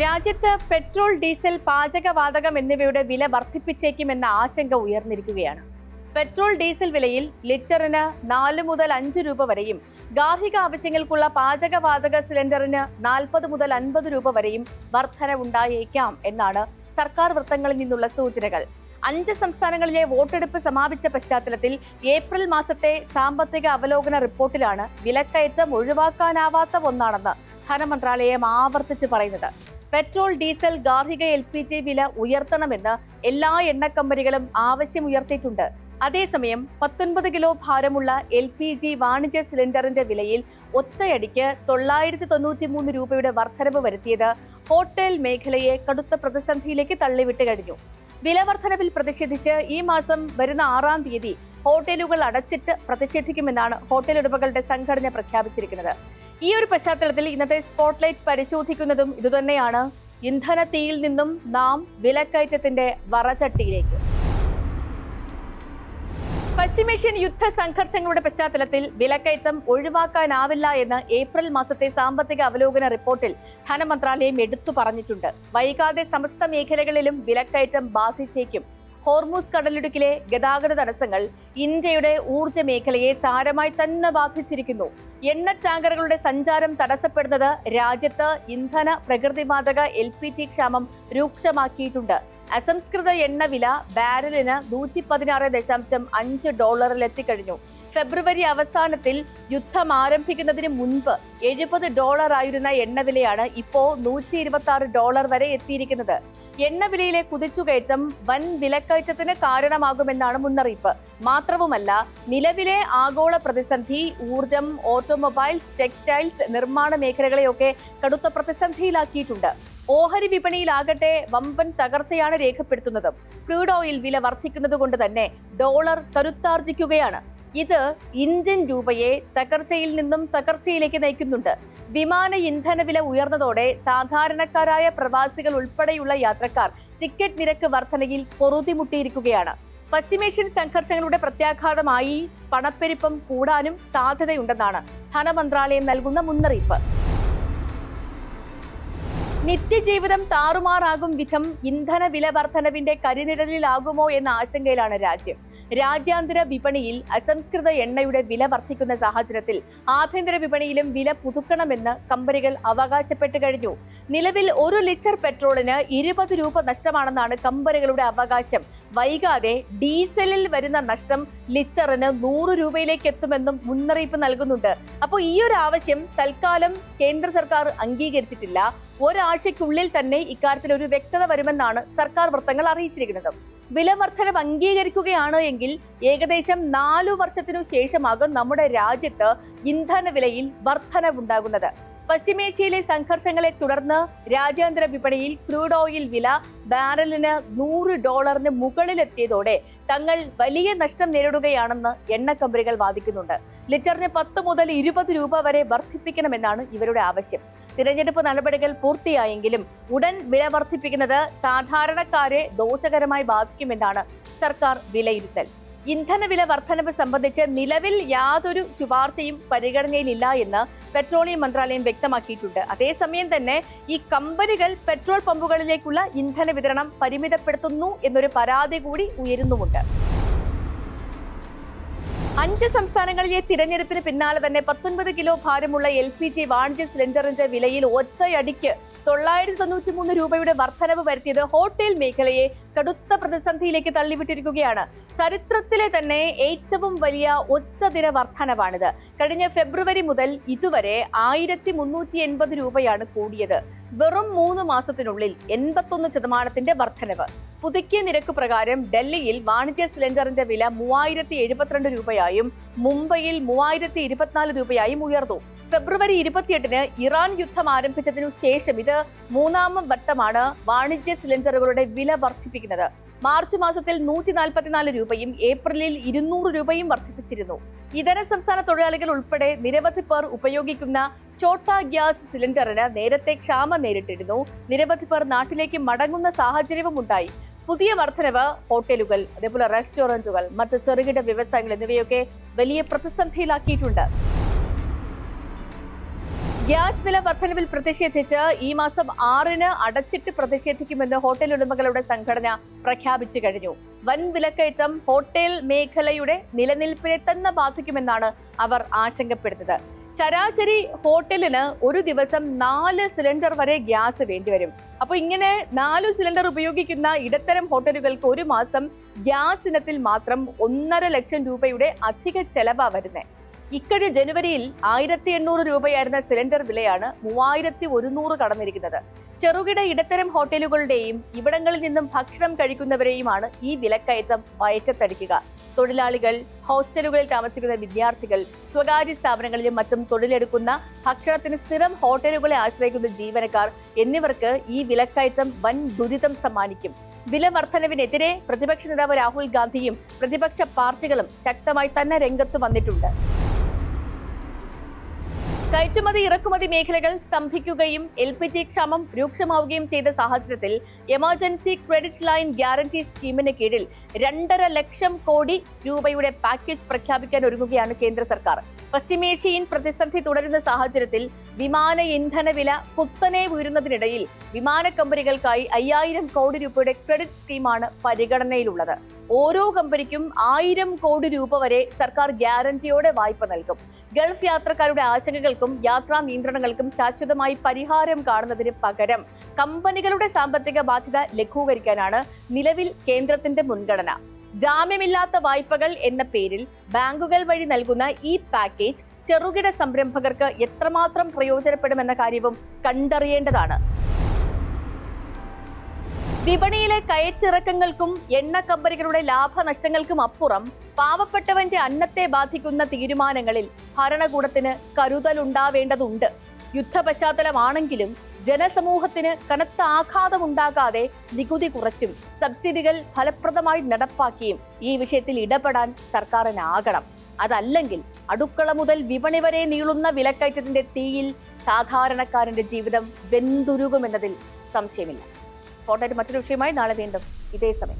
രാജ്യത്ത് petrol, diesel, പാചകവാതകം എന്നിവയുടെ വില വർദ്ധിപ്പിച്ചേക്കുമെന്ന ആശങ്ക ഉയർന്നിരിക്കുകയാണ്. പെട്രോൾ, ഡീസൽ വിലയിൽ ലിറ്ററിന് 4 മുതൽ 5 രൂപ വരെയും ഗാർഹിക ആവശ്യങ്ങൾക്കുള്ള പാചകവാതക സിലിണ്ടറിന് 40 മുതൽ 50 രൂപ വരെയും വർധനവുണ്ടായേക്കാം എന്നാണ് സർക്കാർ വൃത്തങ്ങളിൽ നിന്നുള്ള സൂചനകൾ. 5 സംസ്ഥാനങ്ങളിലെ വോട്ടെടുപ്പ് സമാപിച്ച പശ്ചാത്തലത്തിൽ ഏപ്രിൽ മാസത്തെ സാമ്പത്തിക അവലോകന റിപ്പോർട്ടിലാണ് വിലക്കയറ്റം ഒഴിവാക്കാനാവാത്ത ഒന്നാണെന്ന് ധനമന്ത്രാലയം ആവർത്തിച്ച് പറയുന്നത്. പെട്രോൾ, ഡീസൽ, ഗാർഹിക LPG വില ഉയർത്തണമെന്ന് എല്ലാ എണ്ണക്കമ്പനികളും ആവശ്യമുയർത്തിയിട്ടുണ്ട്. അതേസമയം 19 കിലോ ഭാരമുള്ള LPG വാണിജ്യ സിലിണ്ടറിന്റെ വിലയിൽ ഒറ്റയടിക്ക് 993 രൂപയുടെ വർധനവ് വരുത്തിയത് ഹോട്ടൽ മേഖലയെ കടുത്ത പ്രതിസന്ധിയിലേക്ക് തള്ളിവിട്ട് കഴിഞ്ഞു. വില വർധനവിൽ പ്രതിഷേധിച്ച് ഈ മാസം വരുന്ന 6-ാം തീയതി ഹോട്ടലുകൾ അടച്ചിട്ട് പ്രതിഷേധിക്കുമെന്നാണ് ഹോട്ടൽ ഉടമകളുടെ സംഘടന പ്രഖ്യാപിച്ചിരിക്കുന്നത്. ഈ ഒരു പശ്ചാത്തലത്തിൽ ഇന്നത്തെ സ്പോട്ട്ലൈറ്റ് പരിശോധിക്കുന്നതും ഇതുതന്നെയാണ്. ഇന്ധന തീയിൽ നിന്നും നാം വിലക്കയറ്റത്തിന്റെ വറചട്ടിയിലേക്ക്. പശ്ചിമേഷ്യൻ യുദ്ധ സംഘർഷങ്ങളുടെ പശ്ചാത്തലത്തിൽ വിലക്കയറ്റം ഒഴിവാക്കാനാവില്ല എന്ന് ഏപ്രിൽ മാസത്തെ സാമ്പത്തിക അവലോകന റിപ്പോർട്ടിൽ ധനമന്ത്രാലയം എടുത്തു പറഞ്ഞിട്ടുണ്ട്. വൈകാതെ സമസ്ത മേഖലകളിലും വിലക്കയറ്റം ബാധിച്ചേക്കും. ഹോർമൂസ് കടലിടുക്കിലെ ഗതാഗത തടസ്സങ്ങൾ ഇന്ത്യയുടെ ഊർജ്ജ മേഖലയെ സാരമായി തന്നെ ബാധിച്ചിരിക്കുന്നു. എണ്ണ ടാങ്കറുകളുടെ സഞ്ചാരം തടസ്സപ്പെടുന്നത് രാജ്യത്ത് ഇന്ധന പ്രകൃതിവാതക LPG ക്ഷാമം രൂക്ഷമാക്കിയിട്ടുണ്ട്. അസംസ്കൃത എണ്ണ വില ബാരലിന് $116.5 എത്തിക്കഴിഞ്ഞു. ഫെബ്രുവരി അവസാനത്തിൽ യുദ്ധം ആരംഭിക്കുന്നതിന് മുൻപ് $70 ആയിരുന്ന എണ്ണവിലയാണ് ഇപ്പോൾ $126 വരെ എത്തിയിരിക്കുന്നത്. എണ്ണവിലയിലെ കുതിച്ചുകയറ്റം വൻ വിലക്കയറ്റത്തിന് കാരണമാകുമെന്നാണ് മുന്നറിയിപ്പ്. മാത്രവുമല്ല, നിലവിലെ ആഗോള പ്രതിസന്ധി ഊർജം, ഓട്ടോമൊബൈൽസ്, ടെക്സ്റ്റൈൽസ്, നിർമ്മാണ മേഖലകളെയൊക്കെ കടുത്ത പ്രതിസന്ധിയിലാക്കിയിട്ടുണ്ട്. ഓഹരി വിപണിയിലാകട്ടെ വമ്പൻ തകർച്ചയാണ് രേഖപ്പെടുത്തുന്നത്. ക്രൂഡ് ഓയിൽ വില വർദ്ധിക്കുന്നത് കൊണ്ട് തന്നെ ഡോളർ കരുത്താർജിക്കുകയാണ്. ഇത് ഇന്ത്യൻ രൂപയെ തകർച്ചയിൽ നിന്നും തകർച്ചയിലേക്ക് നയിക്കുന്നുണ്ട്. വിമാന ഇന്ധന വില ഉയർന്നതോടെ സാധാരണക്കാരായ പ്രവാസികൾ ഉൾപ്പെടെയുള്ള യാത്രക്കാർ ടിക്കറ്റ് നിരക്ക് വർധനയിൽ പൊറുതിമുട്ടിയിരിക്കുകയാണ്. പശ്ചിമേഷ്യൻ സംഘർഷങ്ങളുടെ പ്രത്യാഘാതമായി പണപ്പെരുപ്പം കൂടാനും സാധ്യതയുണ്ടെന്നാണ് ധനമന്ത്രാലയം നൽകുന്ന മുന്നറിയിപ്പ്. നിത്യജീവിതം താറുമാറാകും വിധം ഇന്ധന വില വർധനവിന്റെ കരിനിഴലിലാകുമോ എന്ന ആശങ്കയിലാണ് രാജ്യം. രാജ്യാന്തര വിപണിയിൽ അസംസ്കൃത എണ്ണയുടെ വില വർദ്ധിക്കുന്ന സാഹചര്യത്തിൽ ആഭ്യന്തര വിപണിയിലും വില പുതുക്കണമെന്ന് കമ്പനികൾ അവകാശപ്പെട്ടു കഴിഞ്ഞു. നിലവിൽ 1 ലിറ്റർ പെട്രോളിന് 20 രൂപ നഷ്ടമാണെന്നാണ് കമ്പനികളുടെ അവകാശം. വൈകാതെ ഡീസലിൽ വരുന്ന നഷ്ടം ലിറ്ററിന് 100 രൂപയിലേക്ക് എത്തുമെന്നും മുന്നറിയിപ്പ് നൽകുന്നുണ്ട്. അപ്പോൾ ഈ ഒരു ആവശ്യം തൽക്കാലം കേന്ദ്ര സർക്കാർ അംഗീകരിച്ചിട്ടില്ല. ഒരാഴ്ചയ്ക്കുള്ളിൽ തന്നെ ഇക്കാര്യത്തിൽ ഒരു വ്യക്തത വരുമെന്നാണ് സർക്കാർ വൃത്തങ്ങൾ അറിയിച്ചിരിക്കുന്നത്. വില വർധനവ് അംഗീകരിക്കുകയാണ് എങ്കിൽ ഏകദേശം 4 വർഷത്തിനു ശേഷമാകും നമ്മുടെ രാജ്യത്ത് ഇന്ധന വിലയിൽ വർധനവുണ്ടാകുന്നത്. പശ്ചിമേഷ്യയിലെ സംഘർഷങ്ങളെ തുടർന്ന് രാജ്യാന്തര വിപണിയിൽ ക്രൂഡ് ഓയിൽ വില ബാരലിന് $100 മുകളിലെത്തിയതോടെ തങ്ങൾ വലിയ നഷ്ടം നേരിടുകയാണെന്ന് എണ്ണ കമ്പനികൾ വാദിക്കുന്നുണ്ട്. ലിറ്ററിന് 10 മുതൽ 20 രൂപ വരെ വർദ്ധിപ്പിക്കണമെന്നാണ് ഇവരുടെ ആവശ്യം. തിരഞ്ഞെടുപ്പ് നടപടികൾ പൂർത്തിയായെങ്കിലും ഉടൻ വില വർദ്ധിപ്പിക്കുന്നത് സാധാരണക്കാരെ ദോഷകരമായി ബാധിക്കുമെന്നാണ് സർക്കാർ വിലയിരുത്തൽ. ഇന്ധനവില വർധനവ് സംബന്ധിച്ച് നിലവിൽ യാതൊരു ശുപാർശയും പരിഗണനയിലില്ല എന്ന് പെട്രോളിയം മന്ത്രാലയം വ്യക്തമാക്കിയിട്ടുണ്ട്. അതേസമയം തന്നെ ഈ കമ്പനികൾ പെട്രോൾ പമ്പുകളിലേക്കുള്ള ഇന്ധന വിതരണം പരിമിതപ്പെടുത്തുന്നു എന്നൊരു പരാതി കൂടി ഉയരുന്നുമുണ്ട്. 5 സംസ്ഥാനങ്ങളിലെ തിരഞ്ഞെടുപ്പിന് പിന്നാലെ തന്നെ 19 കിലോ ഭാരമുള്ള LPG വാണിജ്യ സിലിണ്ടറിന്റെ വിലയിൽ ഒറ്റയടിക്ക് 993 രൂപയുടെ വർധനവ് വരുത്തിയത് ഹോട്ടൽ മേഖലയെ കടുത്ത പ്രതിസന്ധിയിലേക്ക് തള്ളിവിട്ടിരിക്കുകയാണ്. ചരിത്രത്തിലെ തന്നെ ഏറ്റവും വലിയ ഒറ്റദിന വർധനവാണിത്. കഴിഞ്ഞ ഫെബ്രുവരി മുതൽ ഇതുവരെ 1380 രൂപയാണ് കൂടിയത്. വെറും 3 മാസത്തിനുള്ളിൽ 81% വർധനവ്. പുതുക്കിയ നിരക്ക് പ്രകാരം ഡൽഹിയിൽ വാണിജ്യ സിലിണ്ടറിന്റെ വില 3072 രൂപയായും മുംബൈയിൽ 3024 രൂപയായും ഉയർന്നു. ഫെബ്രുവരി 28-ന് ഇറാൻ യുദ്ധം ആരംഭിച്ചതിനു ശേഷം ഇത് 3-ാം വട്ടമാണ് വാണിജ്യ സിലിണ്ടറുകളുടെ വില വർദ്ധിപ്പിക്കുന്നത്. മാർച്ച് മാസത്തിൽ 144 രൂപയും ഏപ്രിലിൽ 200 രൂപയും വർദ്ധിപ്പിച്ചിരുന്നു. ഇതര സംസ്ഥാന തൊഴിലാളികൾ ഉൾപ്പെടെ നിരവധി പേർ ഉപയോഗിക്കുന്ന ചോട്ട ഗ്യാസ് സിലിണ്ടറിന് നേരത്തെ ക്ഷാമം നേരിട്ടിരുന്നു. നിരവധി പേർ നാട്ടിലേക്ക് മടങ്ങുന്ന സാഹചര്യവും ഉണ്ടായി. പുതിയ വർധനവ് ഹോട്ടലുകൾ, അതേപോലെ റെസ്റ്റോറന്റുകൾ, മറ്റ് ചെറുകിട വ്യവസായങ്ങൾ എന്നിവയൊക്കെ വലിയ പ്രതിസന്ധിയിലാക്കിയിട്ടുണ്ട്. ഗ്യാസ് വില വർധനവിൽ പ്രതിഷേധിച്ച് ഈ മാസം 6-ന് അടച്ചിട്ട് പ്രതിഷേധിക്കുമെന്ന് ഹോട്ടൽ ഉടമകളുടെ സംഘടന പ്രഖ്യാപിച്ചു കഴിഞ്ഞു. വൻ വിലക്കയറ്റം ഹോട്ടൽ മേഖലയുടെ നിലനിൽപ്പിനെ തന്നെ ബാധിക്കുമെന്നാണ് അവർ ആശങ്കപ്പെടുന്നത്. ശരാശരി ഹോട്ടലിന് ഒരു ദിവസം 4 സിലിണ്ടർ വരെ ഗ്യാസ് വേണ്ടിവരും. അപ്പൊ ഇങ്ങനെ 4 സിലിണ്ടർ ഉപയോഗിക്കുന്ന ഇടത്തരം ഹോട്ടലുകൾക്ക് ഒരു മാസം ഗ്യാസ് ഇനത്തിൽ മാത്രം 1.5 ലക്ഷം രൂപയുടെ അധിക ചെലവാ വരുന്നത്. ഇക്കഴിഞ്ഞ ജനുവരിയിൽ 1800 രൂപയായിരുന്ന സിലിണ്ടർ വിലയാണ് 3100 കടന്നിരിക്കുന്നത്. ചെറുകിട ഇടത്തരം ഹോട്ടലുകളുടെയും ഇവിടങ്ങളിൽ നിന്നും ഭക്ഷണം കഴിക്കുന്നവരെയുമാണ് ഈ വിലക്കയറ്റം വയറ്റത്തടിക്കുക. തൊഴിലാളികൾ, ഹോസ്റ്റലുകളിൽ താമസിക്കുന്ന വിദ്യാർത്ഥികൾ, സ്വകാര്യ സ്ഥാപനങ്ങളിലും മറ്റും തൊഴിലെടുക്കുന്ന ഭക്ഷണത്തിന് സ്ഥിരം ഹോട്ടലുകളെ ആശ്രയിക്കുന്ന ജീവനക്കാർ എന്നിവർക്ക് ഈ വിലക്കയറ്റം വൻ ദുരിതം സമ്മാനിക്കും. വില വർധനവിനെതിരെ പ്രതിപക്ഷ നേതാവ് രാഹുൽ ഗാന്ധിയും പ്രതിപക്ഷ പാർട്ടികളും ശക്തമായി തന്നെ രംഗത്ത് വന്നിട്ടുണ്ട്. കയറ്റുമതി ഇറക്കുമതി മേഖലകൾ സ്തംഭിക്കുകയും LPG ക്ഷാമം രൂക്ഷമാവുകയും ചെയ്ത സാഹചര്യത്തിൽ എമർജൻസി ക്രെഡിറ്റ് ലൈൻ ഗ്യാരണ്ടി സ്കീമിന് കീഴിൽ 2.5 ലക്ഷം കോടി രൂപയുടെ പാക്കേജ് പ്രഖ്യാപിക്കാൻ ഒരുങ്ങുകയാണ് കേന്ദ്ര സർക്കാർ. പശ്ചിമേഷ്യൻ പ്രതിസന്ധി തുടരുന്ന സാഹചര്യത്തിൽ വിമാന ഇന്ധന വില കുത്തനെ ഉയരുന്നതിനിടയിൽ വിമാന കമ്പനികൾക്കായി 5000 കോടി രൂപയുടെ ക്രെഡിറ്റ് സ്കീമാണ് പരിഗണനയിലുള്ളത്. ഓരോ കമ്പനിക്കും 1000 കോടി രൂപ വരെ സർക്കാർ ഗ്യാരണ്ടിയോടെ വായ്പ നൽകും. ഗൾഫ് യാത്രക്കാരുടെ ആശങ്കകൾക്കും യാത്രാ നിയന്ത്രണങ്ങൾക്കും ശാശ്വതമായി പരിഹാരം കാണുന്നതിന് പകരം കമ്പനികളുടെ സാമ്പത്തിക ബാധ്യത ലഘൂകരിക്കാനാണ് നിലവിൽ കേന്ദ്രത്തിന്റെ മുൻഗണന. ജാമ്യമില്ലാത്ത വായ്പകൾ എന്ന പേരിൽ ബാങ്കുകൾ വഴി നൽകുന്ന ഈ പാക്കേജ് ചെറുകിട സംരംഭകർക്ക് എത്രമാത്രം പ്രയോജനപ്പെടുമെന്ന കാര്യവും കണ്ടറിയേണ്ടതാണ്. വിപണിയിലെ കയറ്റിറക്കങ്ങൾക്കും എണ്ണ കമ്പനികളുടെ ലാഭനഷ്ടങ്ങൾക്കും അപ്പുറം പാവപ്പെട്ടവന്റെ അന്നത്തെ ബാധിക്കുന്ന തീരുമാനങ്ങളിൽ ഭരണകൂടത്തിന് കരുതലുണ്ടാവേണ്ടതുണ്ട്. യുദ്ധ പശ്ചാത്തലമാണെങ്കിലും ജനസമൂഹത്തിന് കനത്ത ആഘാതമുണ്ടാകാതെ നികുതി കുറച്ചും സബ്സിഡികൾ ഫലപ്രദമായി നടപ്പാക്കിയും ഈ വിഷയത്തിൽ ഇടപെടാൻ സർക്കാരിനാകണം. അതല്ലെങ്കിൽ അടുക്കള മുതൽ വിപണി വരെ നീളുന്ന വിലക്കയറ്റത്തിന്റെ തീയിൽ സാധാരണക്കാരന്റെ ജീവിതം വെന്തുരുകുമെന്നതിൽ സംശയമില്ല. സ്പോട്ടായിട്ട് മറ്റൊരു വിഷയമായി നാളെ വീണ്ടും ഇതേ സമയം.